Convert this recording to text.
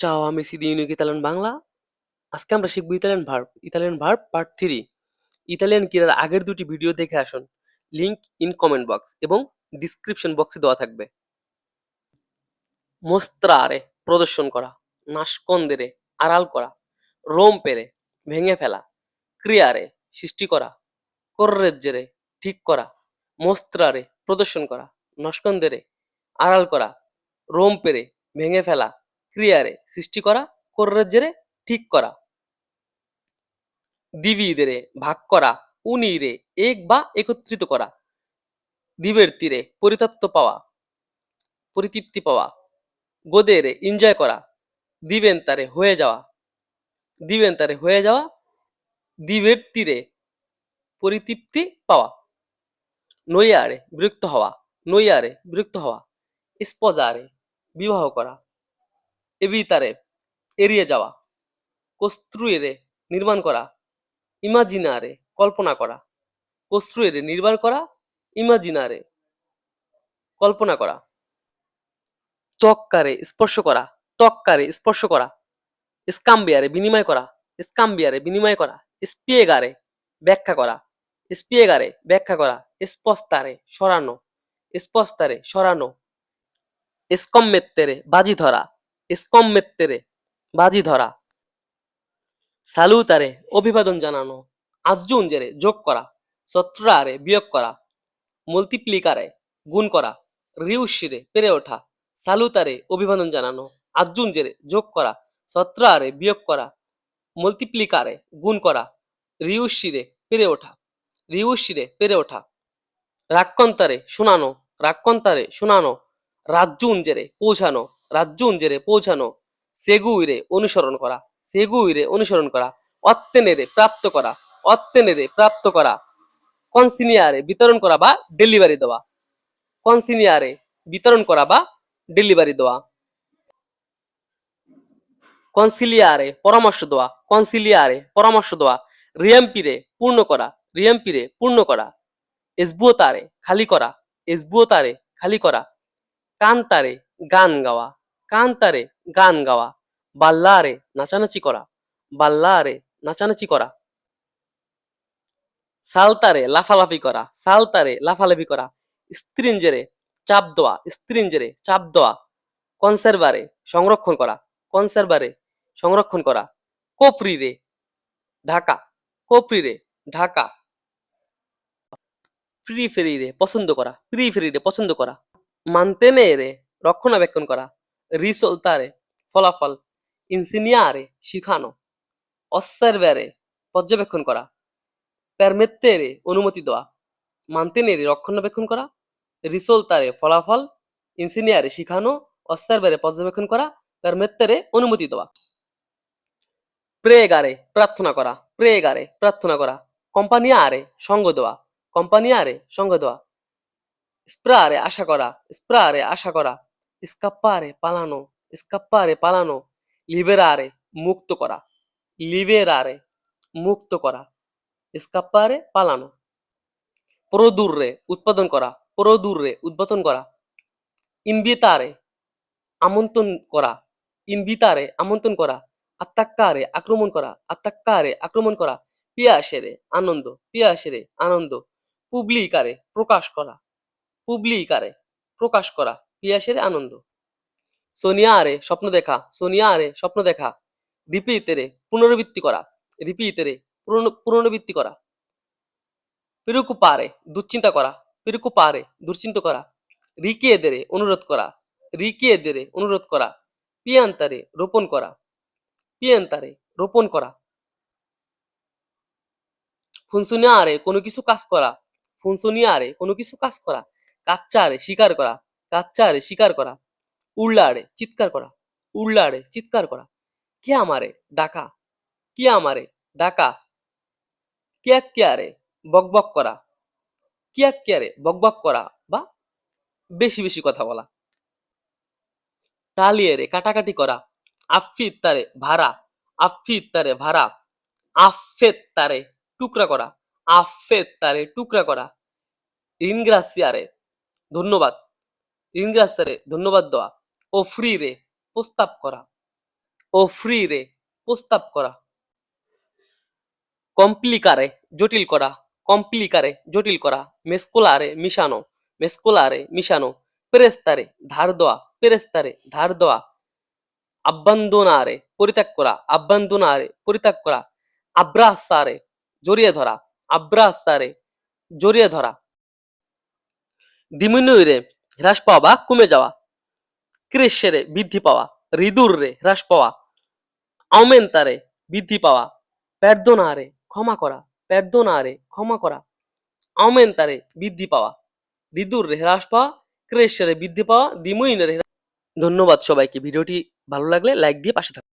Ciao amici di Unique Italian Bangla. আজকে আমরা শিখব Italian verb. Italian verb part 3। Italian ক্রিয়ার আগের দুটি ভিডিও দেখে আসুন। লিংক ইন কমেন্ট বক্স এবং ডিসক্রিপশন বক্সে দেওয়া থাকবে। মোস্ত্রারে প্রদর্শন করা, নাশকন্দেরে আড়াল করা, রোম্পেরে ভেঙে ফেলা, ক্রিয়ারে সৃষ্টি করা, correggere ঠিক করা, মোস্ত্রারে প্রদর্শন করা, নাশকন্দেরে আড়াল করা, রোম্পেরে ভেঙে ফেলা, ক্রিয়ারে সৃষ্টি করা, correggere ঠিক করা। dividere ভাগ করা, unire এক বা একত্রিত করা, divertire পরিতৃপ্তি পাওয়া, godere এনজয় করা, diventare হয়ে যাওয়া, divertire পরিতৃপ্তি পাওয়া, noiare বিরক্ত হওয়া, sposare বিবাহ করা, evitare এড়িয়ে যাওয়া, costruire নির্মাণ করা, immaginare কল্পনা করা, costruire নির্মাণ করা, immaginare কল্পনা করা, toccare স্পর্শ করা, scambiare বিনিময় করা, spiegare ব্যাখ্যা করা, spostare সরানো, scommettere বাজি ধরা, salutare অভিবাদন জানানো, aggiungere যোগ করা, sottrarre বিয়োগ করা, multiplicare গুণ করা, riuscire পেরে ওঠা, salutare অভিবাদন জানানো, aggiungere যোগ করা, sottrarre বিয়োগ করা, multiplicare গুণ করা, riuscire পেরে ওঠা, raccontare শোনানো, raggiungere পৌঁছানো, seguire অনুসরণ করা, ottenere প্রাপ্ত করা, consigliare বিতরণ করা বা ডেলিভারি দেওয়া, conciliare পরামর্শ দেওয়া, riempire পূর্ণ করা, svuotare খালি করা, cantare গান গাওয়া, ballare নাচানাচি করা, saltare লাফালাফি করা, stringere চাপ দেওয়া, conservare সংরক্ষণ করা, coprire ঢাকা, preferire পছন্দ করা, mantenere রক্ষণাবেক্ষণ করা, risoltare ফলাফল, insegnare শিখানো, osservare পর্যবেক্ষণ করা, permettere অনুমতি দেওয়া, mantenere রক্ষণাবেক্ষণ করা, risoltare ফলাফল, insegnare শিখানো, osservare পর্যবেক্ষণ করা, permettere অনুমতি দেওয়া, pregare প্রার্থনা করা, companiare সঙ্গ দেওয়া, sperare আশা করা, scappare পালানো, liberare মুক্ত করা, scappare পালানো, produrre উৎপাদন করা, invitare আমন্ত্রণ করা, attaccare আক্রমণ করা, piacere আনন্দ, pubblicare প্রকাশ করা, piacere আনন্দ, sognare স্বপ্ন দেখা, ripetere পুনরাবৃত্তি করা, preoccupare দুশ্চিন্তা করা, richiedere অনুরোধ করা, piantare রোপণ করা, funzionare কোনো কিছু কাজ করা, cacciare শিকার করা, urlare চিৎকার করা, chiamare ডাকা, chiacchiare বকবক করা বা বেশি কথা বলা, tagliere কাটাকাটি করা, affittare ভাড়া, affettare টুকরা করা, ringraziare ধন্যবাদ দেওয়া, offrire প্রস্তাব করা, offrire প্রস্তাব করা, complicare জটিল করা, complicare জটিল করা, mescolare মিশানো, mescolare মিশানো, prestare ধার দেওয়া, prestare ধার দেওয়া, abbandonare পরিত্যাগ করা, abbandonare পরিত্যাগ করা, abbracciare জড়িয়ে ধরা, abbracciare জড়িয়ে ধরা, diminuire হ্রাস পাওয়া বা কমে যাওয়া, crescere বৃদ্ধি পাওয়া, ridurre হ্রাস পাওয়া, aumentare বৃদ্ধি পাওয়া, perdonare ক্ষমা করা, perdonare ক্ষমা করা, aumentare বৃদ্ধি পাওয়া, ridurre হ্রাস পাওয়া, crescere বৃদ্ধি পাওয়া, diminuire ধন্যবাদ সবাইকে। ভিডিওটি ভালো লাগলে লাইক দিয়ে পাশে থাকুন।